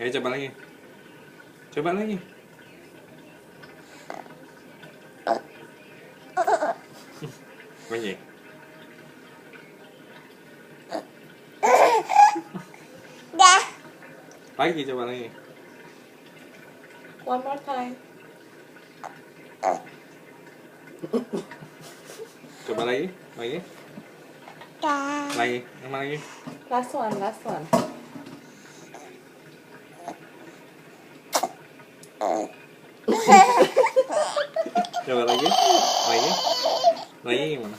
Ayo coba lagi. Coba lagi. Lagi. Dah. Lagi coba lagi. One more time. Coba lagi. Lagi. Dah. Lagi. Yang mana lagi? Last one, last one. Coba lagi. Lagi. Lagi gimana?